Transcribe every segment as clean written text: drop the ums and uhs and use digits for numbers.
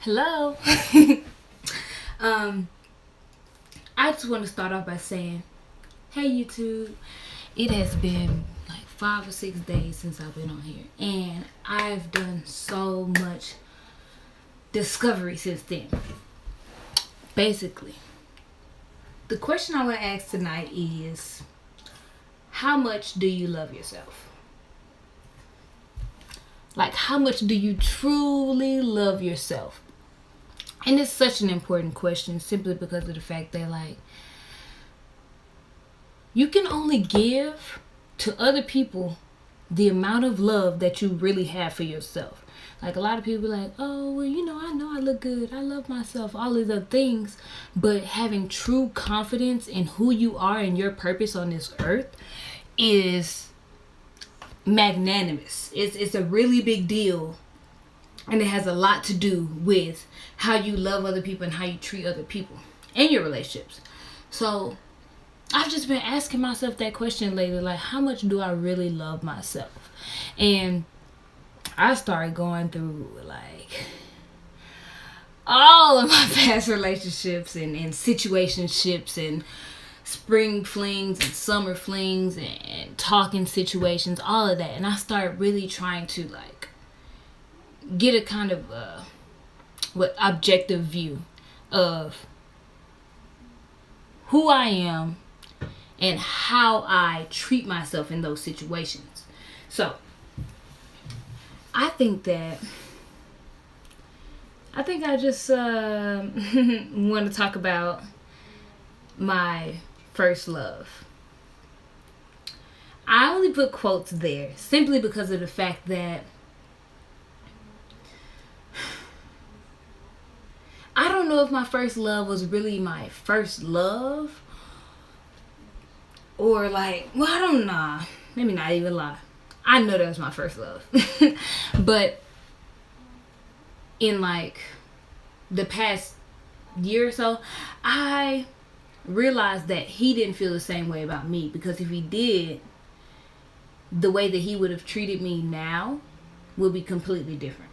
Hello. um, I just want to start off by saying, hey YouTube, it has been like 5 or 6 days since I've been on here, and I've done so much discovery since then. Basically, the question I want to ask tonight is, how much do you love yourself? Like, how much do you truly love yourself? And it's such an important question simply because of the fact that, like, you can only give to other people the amount of love that you really have for yourself. Like, a lot of people are like, oh, well, I know I look good. I love myself, all these other things. But having true confidence in who you are and your purpose on this earth is magnanimous. It's a really big deal. And it has a lot to do with how you love other people and how you treat other people in your relationships. So I've just been asking myself that question lately, like, how much do I really love myself? And I started going through, like, all of my past relationships and situationships and spring flings and summer flings and talking situations, all of that. And I started really trying to, like, get a kind of objective view of who I am and how I treat myself in those situations. So I think I just want to talk about my first love. I only put quotes there simply because of the fact that I don't know if my first love was really my first love, or like, well, I don't know. Let me not even lie. I know that was my first love. But in like the past year or so, I realized that he didn't feel the same way about me, because if he did, the way that he would have treated me now would be completely different.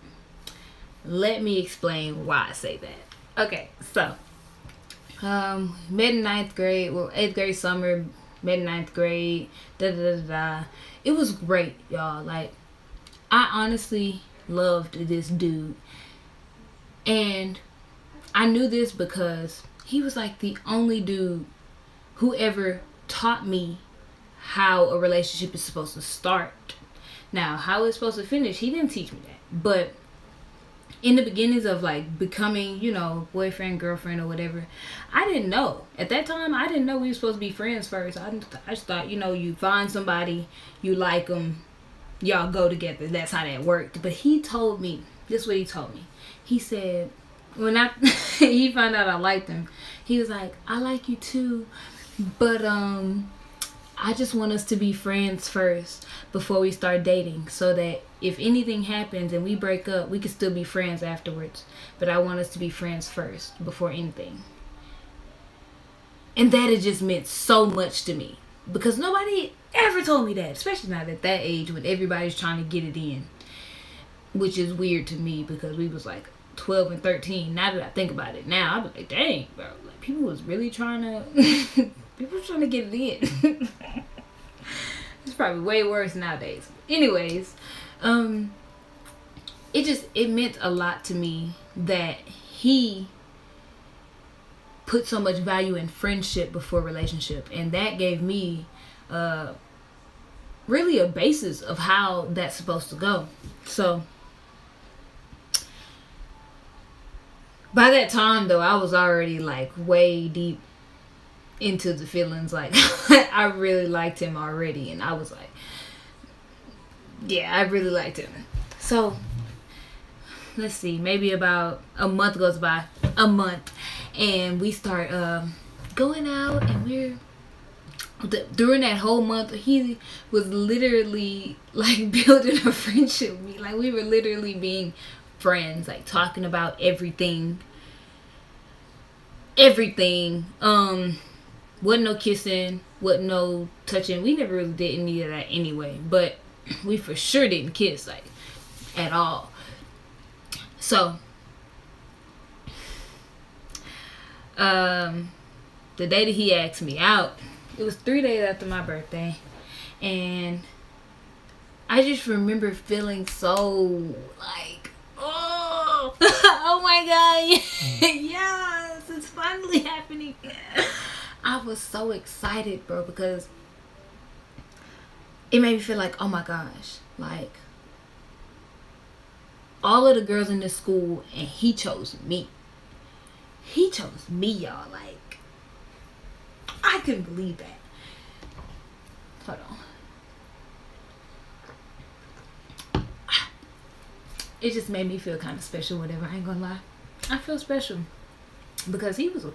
Let me explain why I say that. Okay, so met in 9th grade, well, 8th grade summer, met in 9th grade, It was great, y'all. Like, I honestly loved this dude. And I knew this because he was like the only dude who ever taught me how a relationship is supposed to start. Now, how it's supposed to finish, he didn't teach me that. But in the beginnings of like becoming, boyfriend, girlfriend, or whatever, I didn't know. At that time, I didn't know we were supposed to be friends first. I just thought, you find somebody, you like them, y'all go together. That's how that worked. But he told me, this is what he told me. He said, when he found out I liked him, he was like, I like you too, but I just want us to be friends first before we start dating, so that if anything happens and we break up, we can still be friends afterwards. But I want us to be friends first before anything. And that had just meant so much to me, because nobody ever told me that, especially not at that age when everybody's trying to get it in, which is weird to me because we was like 12 and 13. Now that I think about it now, I be like, dang, bro, like, people was really trying to people were trying to get it in. It's probably way worse nowadays. Anyways, it meant a lot to me that he put so much value in friendship before relationship, and that gave me really a basis of how that's supposed to go. So by that time, though, I was already like way deep into the feelings. Like, I really liked him already, and I was like, yeah, I really liked him. So let's see, maybe about a month goes by, and we start going out, and during that whole month, he was literally like building a friendship with me. Like, we were literally being friends, like talking about everything. Wasn't no kissing, wasn't no touching. We never really did any of that anyway, but we for sure didn't kiss, like, at all. So The day that he asked me out, it was 3 days after my birthday, and I just remember feeling so like, oh, oh my god, yes, it's finally happening. I was so excited, bro, because it made me feel like, oh my gosh, like all of the girls in this school, and he chose me. He chose me, y'all. Like, I couldn't believe that. Hold on. It just made me feel kind of special, whatever. I ain't gonna lie. I feel special because he was a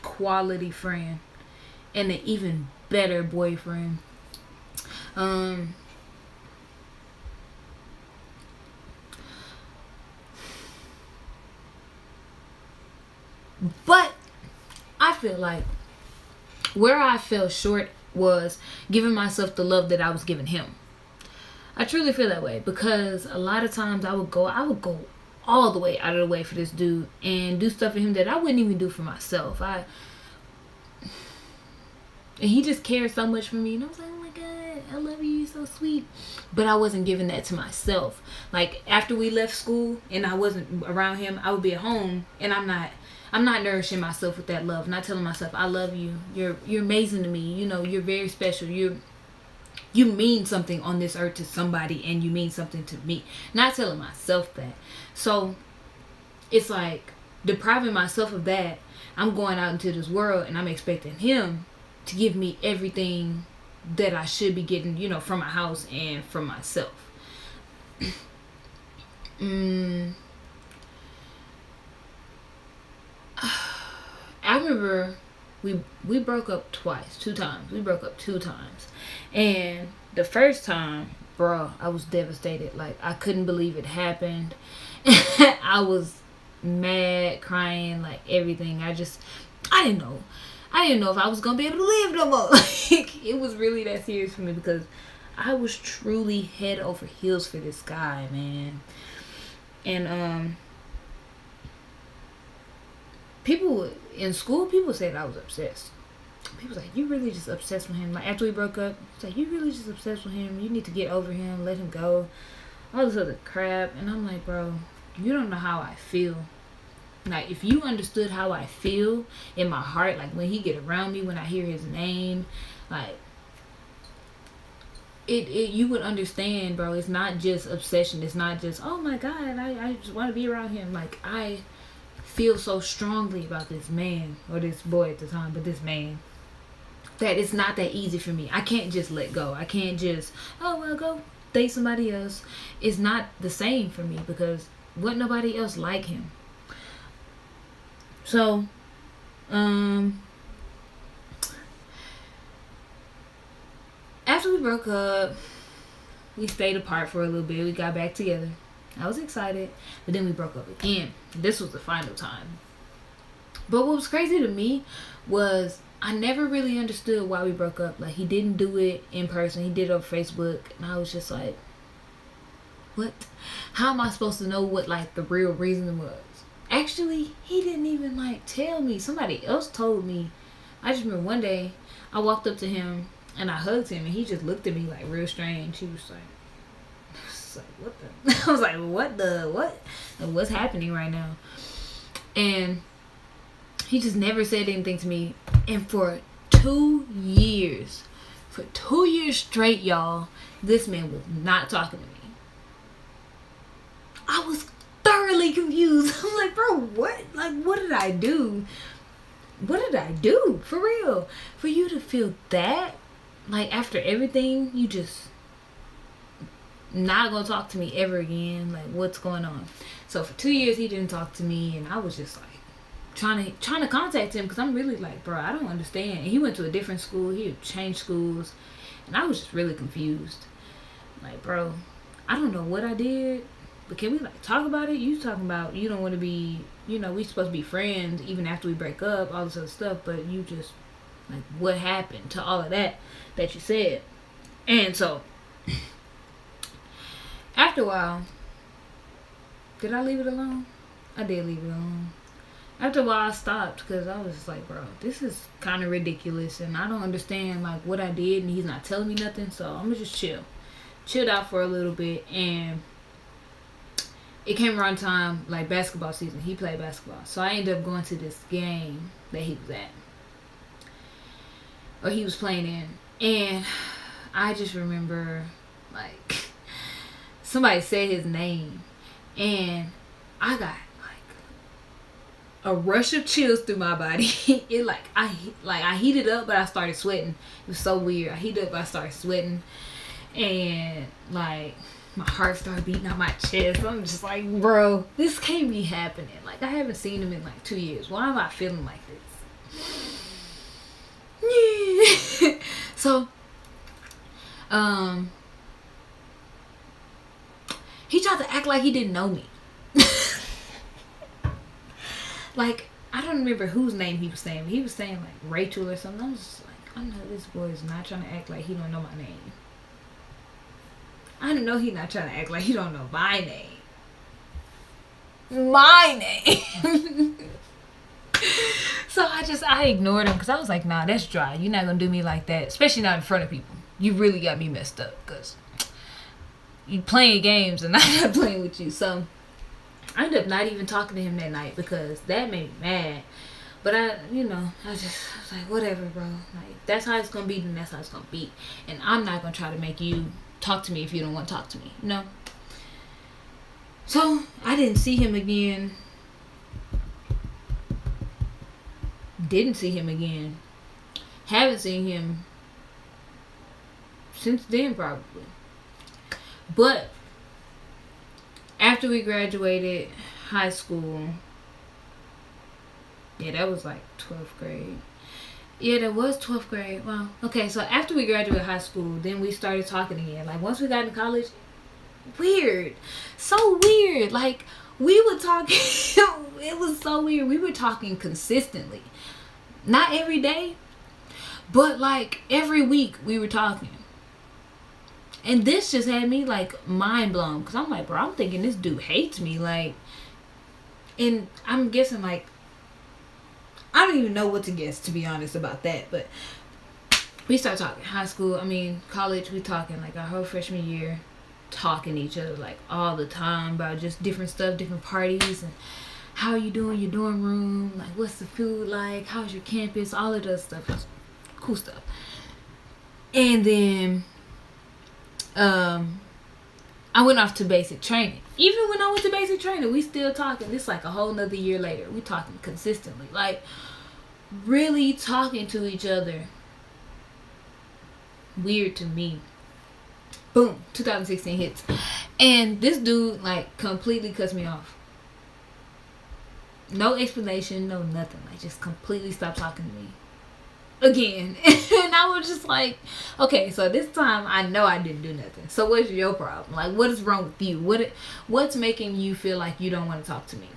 quality friend and an even better boyfriend. But I feel like where I fell short was giving myself the love that I was giving him. I truly feel that way because a lot of times I would go all the way out of the way for this dude and do stuff for him that I wouldn't even do for myself. And he just cared so much for me, and I was like, oh my god, I love you, you're so sweet. But I wasn't giving that to myself. Like, after we left school and I wasn't around him, I would be at home and I'm not nourishing myself with that love, not telling myself I love you, you're amazing to me, you know, you're very special, you mean something on this earth to somebody, and you mean something to me. Not telling myself that. So it's like depriving myself of that. I'm going out into this world and I'm expecting him to give me everything that I should be getting, you know, from my house and from myself. I remember we broke up two times. We broke up 2 times. And the first time, bro, I was devastated. Like, I couldn't believe it happened. I was mad, crying, like everything. I didn't know if I was gonna be able to live no more. Like, it was really that serious for me because I was truly head over heels for this guy, man. And people in school, people said I was obsessed. People was like, you really just obsessed with him. Like, after we broke up, it's like, you really just obsessed with him. You need to get over him, let him go, all this other crap. And I'm like, bro, you don't know how I feel. Like, if you understood how I feel in my heart, like when he get around me, when I hear his name, like it you would understand, bro. It's not just obsession. It's not just, oh my god, I just want to be around him. Like, I feel so strongly about this man, or this boy at the time, but this man, that it's not that easy for me. I can't just let go. I can't just, oh well, go date somebody else. It's not the same for me because wasn't nobody else like him. So after we broke up, we stayed apart for a little bit. We got back together. I was excited, but then we broke up again. This was the final time. But what was crazy to me was I never really understood why we broke up. Like, he didn't do it in person. He did it on Facebook. And I was just like, what? How am I supposed to know what, like, the real reason was? Actually, he didn't even, like, tell me. Somebody else told me. I just remember one day, I walked up to him, and I hugged him, and he just looked at me, like, real strange. He was like, what the? I was like, what? What's happening right now? And he just never said anything to me. And for 2 years straight, y'all, this man was not talking to me. I was thoroughly confused. I'm like, bro, what? Like, what did I do? What did I do? For real? For you to feel that? Like, after everything, you just not gonna talk to me ever again? Like, what's going on? So for 2 years he didn't talk to me, and I was just like trying to contact him because I'm really like, bro, I don't understand. And he went to a different school. He had changed schools, and I was just really confused. Like, bro, I don't know what I did, but can we, like, talk about it? You talking about you don't want to be, you know, we supposed to be friends even after we break up, all this other stuff, but you just, like, what happened to all of that you said? And so after a while, did I leave it alone? I did leave it alone. After a while, I stopped because I was just like, bro, this is kind of ridiculous, and I don't understand like what I did, and he's not telling me nothing. So I'm gonna just chilled out for a little bit, and it came around time like basketball season. He played basketball, so I ended up going to this game that he was at, or he was playing in, and I just remember like somebody said his name, and I got a rush of chills through my body. It I heated up, but I started sweating. It was so weird. I heated up, but I started sweating, and like my heart started beating out my chest. I'm just like, bro, this can't be happening. Like, I haven't seen him in like 2 years. Why am I feeling like this? So, he tried to act like he didn't know me. Like, I don't remember whose name he was saying. He was saying like Rachel or something. I was just like, I know this boy is not trying to act like he don't know my name. I know he not trying to act like he don't know my name. My name. So I ignored him because I was like, nah, that's dry. You're not gonna do me like that, especially not in front of people. You really got me messed up because you playing games and I'm not playing with you. So I ended up not even talking to him that night because that made me mad. But I was like, whatever, bro. Like, that's how it's gonna be, then that's how it's gonna be. And I'm not gonna try to make you talk to me if you don't want to talk to me, you know? So I didn't see him again. Didn't see him again. Haven't seen him since then, probably. But after we graduated high school, yeah, that was like 12th grade. Yeah, that was 12th grade. Wow. Okay, so after we graduated high school, then we started talking again. Like, once we got in college, weird. So weird. Like, we were talking, it was so weird. We were talking consistently. Not every day, but like every week we were talking. And this just had me like mind blown. Because I'm like, bro, I'm thinking this dude hates me. Like, and I'm guessing like, I don't even know what to guess, to be honest, about that. But we started talking. College, we talking like our whole freshman year, talking to each other like all the time about just different stuff, different parties, and how you doing your dorm room, like what's the food like, how's your campus, all of that stuff. Cool stuff. And then I went off to basic training. Even when I went to basic training, we still talking. This like a whole nother year later. We talking consistently. Like, really talking to each other. Weird to me. Boom. 2016 hits. And this dude, like, completely cuts me off. No explanation, no nothing. Like, just completely stopped talking to me. Again. And I was just like, okay, so this time I know I didn't do nothing. So what's your problem? Like, what is wrong with you? What's making you feel like you don't want to talk to me?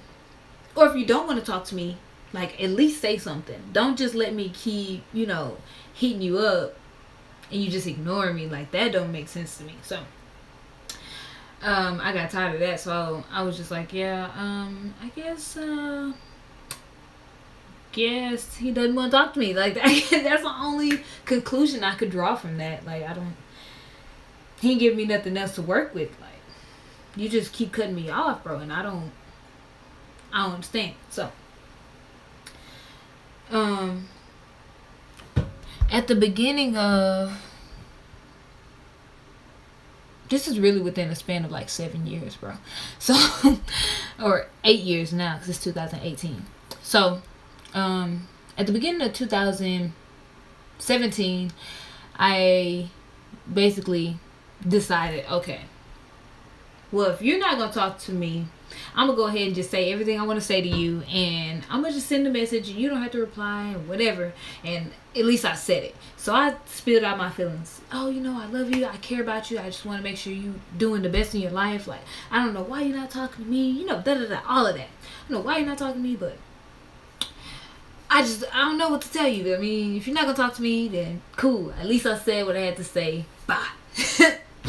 Or if you don't want to talk to me, like, at least say something. Don't just let me keep, heating you up and you just ignore me. Like, that don't make sense to me. So I got tired of that. So I was just like, yeah, I guess he doesn't want to talk to me. Like, that's the only conclusion I could draw from that. Like, he ain't give me nothing else to work with. Like, you just keep cutting me off, bro, and I don't understand. So at the beginning of, this is really within a span of like 7 years, bro. So or 8 years now, because it's 2018. So at the beginning of 2017, I basically decided, okay, well, if you're not going to talk to me, I'm going to go ahead and just say everything I want to say to you, and I'm going to just send a message, and you don't have to reply or whatever, and at least I said it. So I spilled out my feelings. Oh, I love you, I care about you, I just want to make sure you doing the best in your life. Like, I don't know why you're not talking to me, all of that. I don't know why you're not talking to me, but I don't know what to tell you. I mean, if you're not going to talk to me, then cool. At least I said what I had to say. Bye.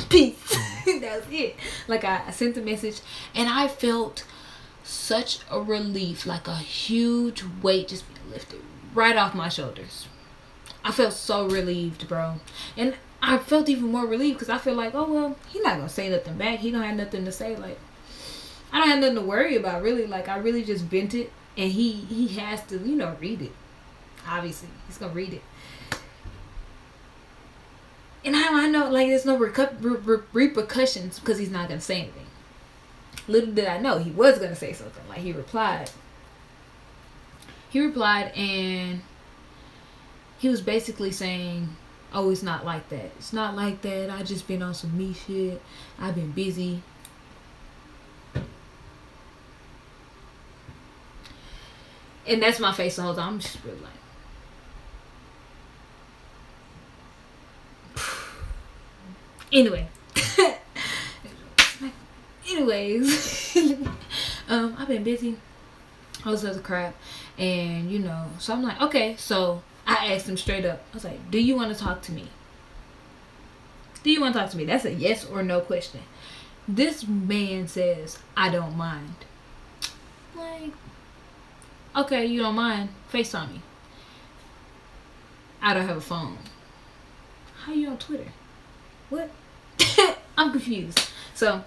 Peace. That's it. Like, I sent the message, and I felt such a relief, like a huge weight just lifted right off my shoulders. I felt so relieved, bro. And I felt even more relieved because I feel like, oh, well, he's not going to say nothing back. He don't have nothing to say. Like, I don't have nothing to worry about, really. Like, I really just vented, and he has to, read it. Obviously, he's going to read it. And I know, like, there's no repercussions because he's not going to say anything. Little did I know he was going to say something. Like, he replied. And he was basically saying, oh, it's not like that. It's not like that. I just been on some me shit. I've been busy. And that's my face the whole time. I'm just really like. Anyway. Anyways. I've been busy. All this other crap. And, so I'm like, okay, so I asked him straight up. I was like, do you want to talk to me? Do you want to talk to me? That's a yes or no question. This man says, I don't mind. Like, okay, you don't mind? FaceTime me. I don't have a phone. How you on Twitter? What? I'm confused. So,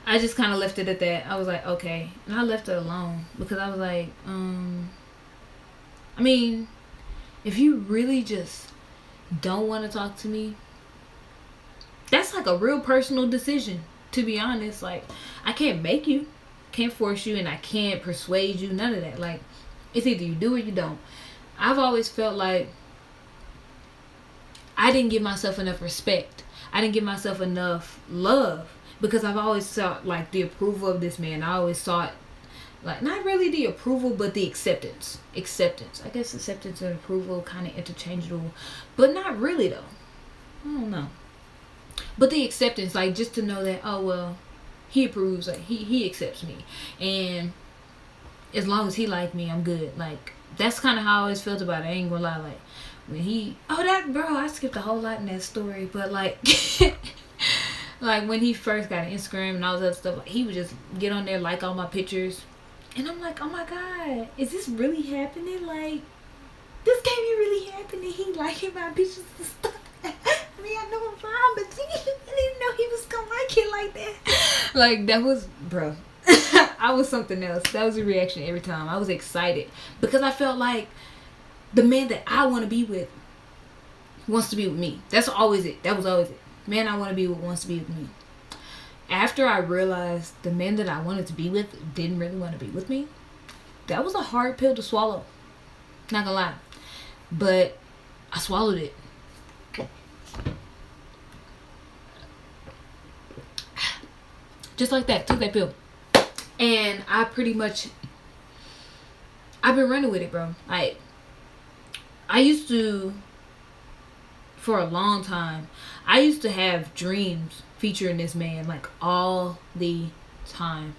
I just kind of left it at that. I was like, okay. And I left it alone. Because I was like, I mean, if you really just don't want to talk to me, that's like a real personal decision, to be honest. Like, I can't make you, can't force you, and I can't persuade you, none of that. Like, it's either you do or you don't. I've always felt like I didn't give myself enough respect. I didn't give myself enough love because I've always sought like the approval of this man. I always sought like not really the approval, but the acceptance. I guess acceptance and approval kind of interchangeable, but not really though. I don't know. But the acceptance, like just to know that, oh well, he approves, like he accepts me, and as long as he like me, I'm good. Like that's kind of how I always felt about it. I ain't gonna lie, like when I skipped a whole lot in that story, but like. Like when he first got an Instagram and all that stuff, like he would just get on there, like all my pictures, and I'm like, oh my god, is this really happening? Like, this can't be really happening. He liking my pictures and stuff. I mean, I know I'm fine, but I didn't know he was gonna like it like that. Like that was, bro. I was something else. That was a reaction every time. I was excited because I felt like the man that I want to be with wants to be with me. That's always it. That was always it. Man I want to be with wants to be with me. After I realized the man that I wanted to be with didn't really want to be with me, that was a hard pill to swallow. Not gonna lie. But I swallowed it. Just like that. Took that pill. And I've been running with it, bro. I used to, for a long time, I used to have dreams featuring this man, like, all the time.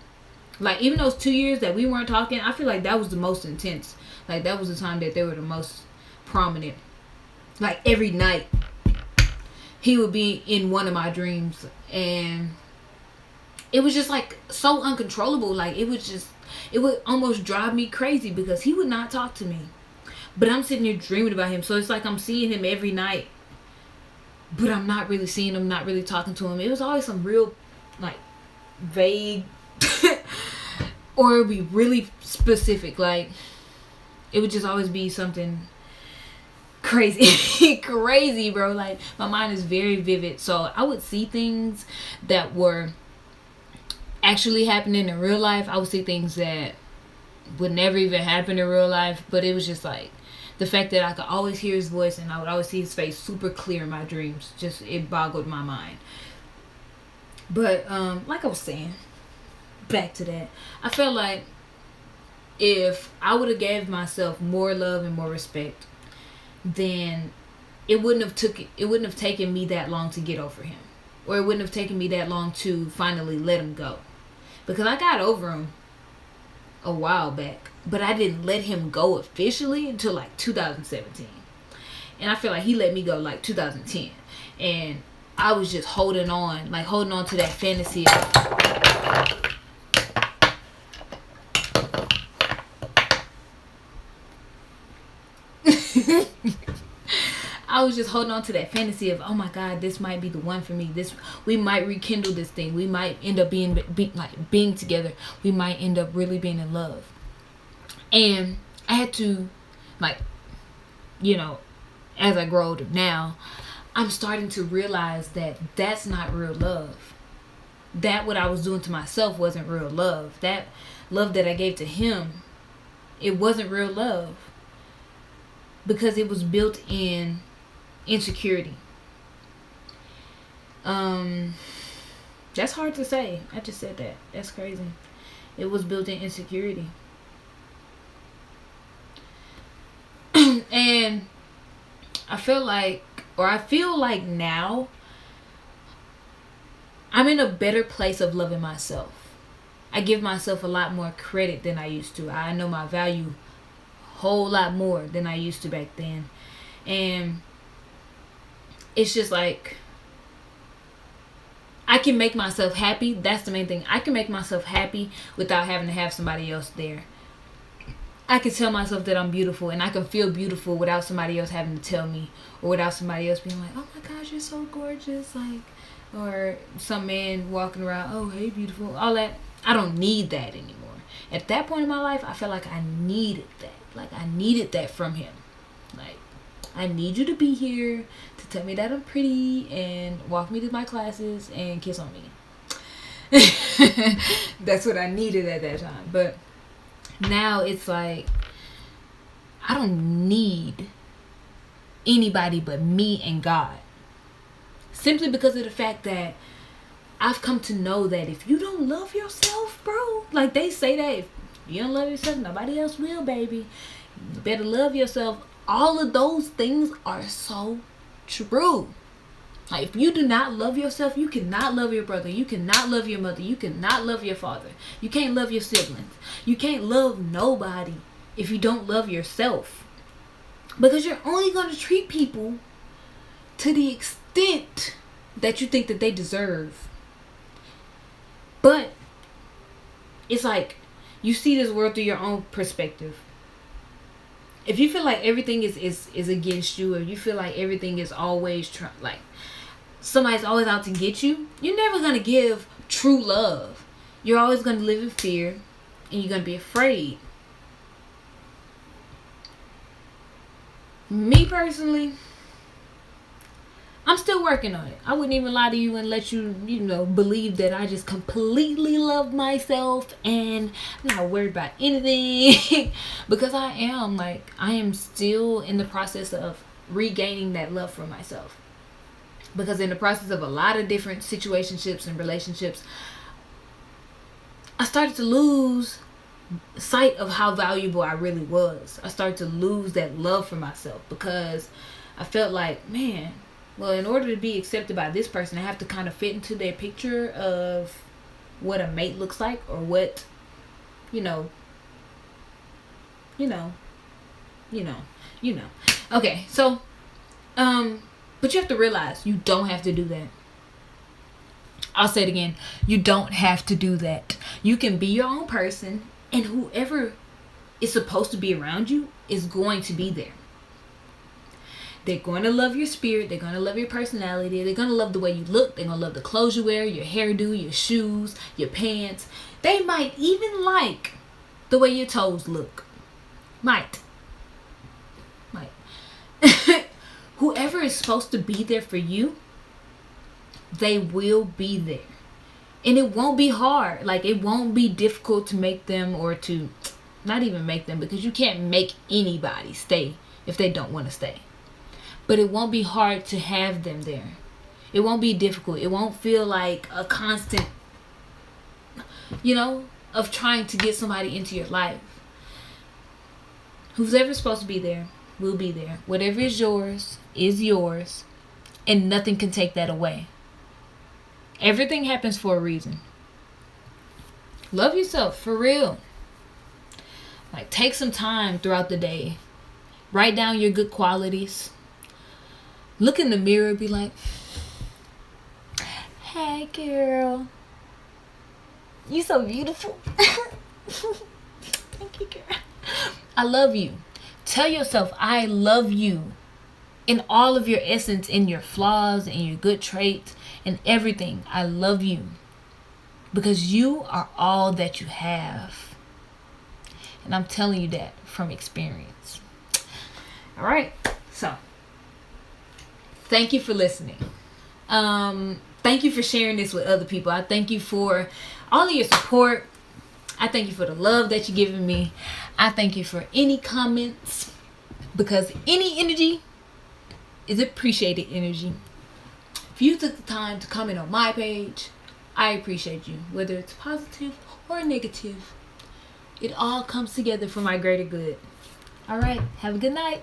Like, even those 2 years that we weren't talking, I feel like that was the most intense. Like, that was the time that they were the most prominent. Like, every night, he would be in one of my dreams. And it was just, like, so uncontrollable. Like, it would almost drive me crazy because he would not talk to me. But I'm sitting here dreaming about him. So it's like I'm seeing him every night. But I'm not really seeing him, not really talking to him. It was always some real, like, vague. Or it would be really specific. Like, it would just always be something crazy. Crazy, bro. Like, my mind is very vivid. So I would see things that were actually happening in real life. I would see things that would never even happen in real life. But it was just like, the fact that I could always hear his voice and I would always see his face super clear in my dreams. Just, it boggled my mind. But, like I was saying, back to that. I felt like if I would have gave myself more love and more respect, then it wouldn't have taken me that long to get over him. Or it wouldn't have taken me that long to finally let him go. Because I got over him a while back. But I didn't let him go officially until like 2017. And I feel like he let me go like 2010. And I was just holding on to that fantasy I was just holding on to that fantasy of, oh my God, this might be the one for me. We might rekindle this thing. We might end up being together. We might end up really being in love. And I had to, like, you know, as I grow older now, I'm starting to realize that that's not real love. That what I was doing to myself wasn't real love. That love that I gave to him, it wasn't real love. Because it was built in insecurity. That's hard to say. I just said that. That's crazy. It was built in insecurity. And I feel like now I'm in a better place of loving myself. I give myself a lot more credit than I used to. I know my value a whole lot more than I used to back then. And it's just like, I can make myself happy. That's the main thing. I can make myself happy without having to have somebody else there. I can tell myself that I'm beautiful, and I can feel beautiful without somebody else having to tell me, or without somebody else being like, oh my gosh, you're so gorgeous, like, or some man walking around, oh hey beautiful, all that. I don't need that anymore. At that point in my life, I felt like I needed that. Like, I needed that from him. Like, I need you to be here to tell me that I'm pretty and walk me to my classes and kiss on me. That's what I needed at that time. But now it's like, I don't need anybody but me and God. Simply because of the fact that I've come to know that if you don't love yourself, bro, like they say that if you don't love yourself, nobody else will, baby. You better love yourself. All of those things are so true. Like, if you do not love yourself, you cannot love your brother. You cannot love your mother. You cannot love your father. You can't love your siblings. You can't love nobody if you don't love yourself. Because you're only going to treat people to the extent that you think that they deserve. But it's like, you see this world through your own perspective. If you feel like everything is against you, or you feel like everything is always like somebody's always out to get you, you're never going to give true love. You're always going to live in fear, and you're going to be afraid. Me personally, I'm still working on it. I wouldn't even lie to you and let you, believe that I just completely love myself and I'm not worried about anything. Because I am still in the process of regaining that love for myself. Because in the process of a lot of different situationships and relationships, I started to lose sight of how valuable I really was. I started to lose that love for myself because I felt like, man, well, in order to be accepted by this person, I have to kind of fit into their picture of what a mate looks like, or what, Okay, so, but you have to realize you don't have to do that. I'll say it again. You don't have to do that. You can be your own person, and whoever is supposed to be around you is going to be there. They're going to love your spirit. They're going to love your personality. They're going to love the way you look. They're going to love the clothes you wear, your hairdo, your shoes, your pants. They might even like the way your toes look. Might. Whoever is supposed to be there for you, they will be there. And it won't be hard. Like, it won't be difficult to make them, or to not even make them, because you can't make anybody stay if they don't want to stay. But it won't be hard to have them there. It won't be difficult. It won't feel like a constant, of trying to get somebody into your life. Who's ever supposed to be there will be there. Whatever is yours, and nothing can take that away. Everything happens for a reason. Love yourself, for real. Like, take some time throughout the day. Write down your good qualities. Look in the mirror and be like, hey girl, you so beautiful. Thank you, girl. I love you. Tell yourself, I love you. in all of your essence, in your flaws and your good traits and everything. I love you because you are all that you have. And I'm telling you that from experience. All right. So, thank you for listening. Thank you for sharing this with other people. I thank you for all of your support. I thank you for the love that you're giving me. I thank you for any comments, because any energy is appreciated energy. If you took the time to comment on my page, I appreciate you. Whether it's positive or negative, it all comes together for my greater good. All right. Have a good night.